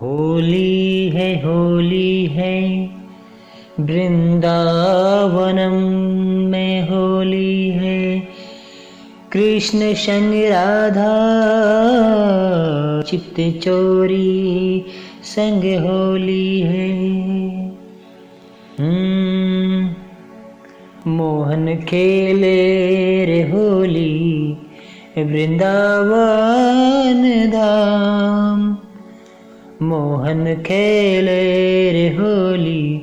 होली है वृंदावनम में होली है। कृष्ण संग राधा चित्त चोरी संग होली है। मोहन खेले रे होली वृंदावन धाम। मोहन खेले रे होली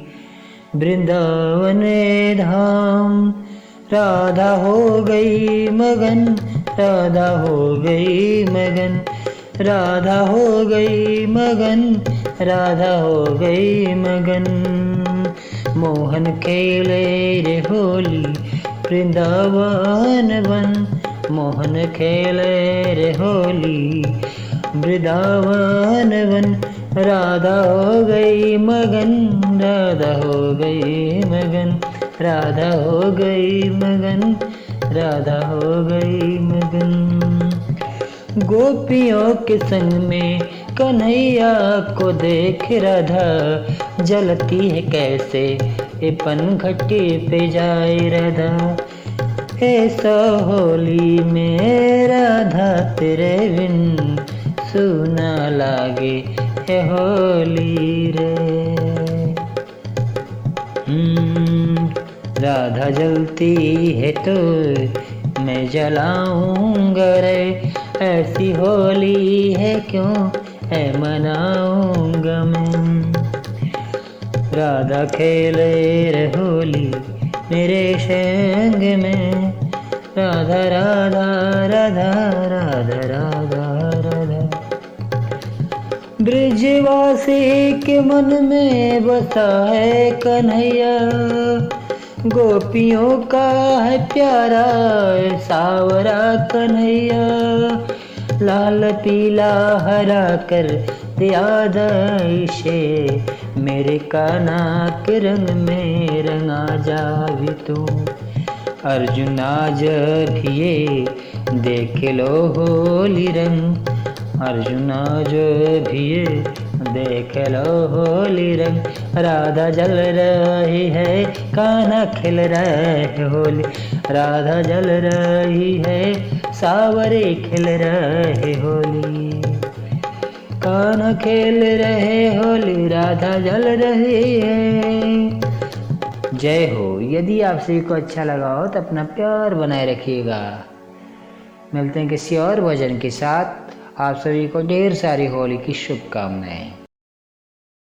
वृंदावन धाम। राधा हो गई मगन, राधा हो गई मगन, राधा हो गई मगन, राधा हो गई मगन। मोहन खेले रे होली वृंदावन वन। मोहन खेले रे होली वृंदावन वन। राधा हो गई मगन, राधा हो गई मगन, राधा हो गई मगन, राधा हो गई मगन। गोपियों के संग में कन्हैया को देख राधा जलती है कैसे ये पनघटी पे जाए राधा। ऐसा होली में राधा तेरे बिन सुना लागे है होली रे। राधा जलती है तो मैं जलाऊंगा रे। ऐसी होली है क्यों है मनाऊंगा मैं। राधा खेले रे होली मेरे संग में। राधा राधा राधा राधा राधा राधा। ब्रिजवासी के मन में बसा है कन्हैया। गोपियों का है प्यारा सावरा कन्हैया। लाल पीला हरा कर दिया इसे मेरे कान्हा के रंग में रंगा जा भी तू। अर्जुन आज भी ये देख लो होली रंग। अर्जुन आज भी ये देख लो होली रंग। राधा जल रही है कान्हा खिल रहे होली। राधा जल रही है सावरे खिल रहे होली। कान्हा खेल रहे होली, राधा जल रही है। जय हो। यदि आप सभी को अच्छा लगा हो तो अपना प्यार बनाए रखिएगा। मिलते हैं किसी और भजन के साथ। आप सभी को ढेर सारी होली की शुभकामनाएं।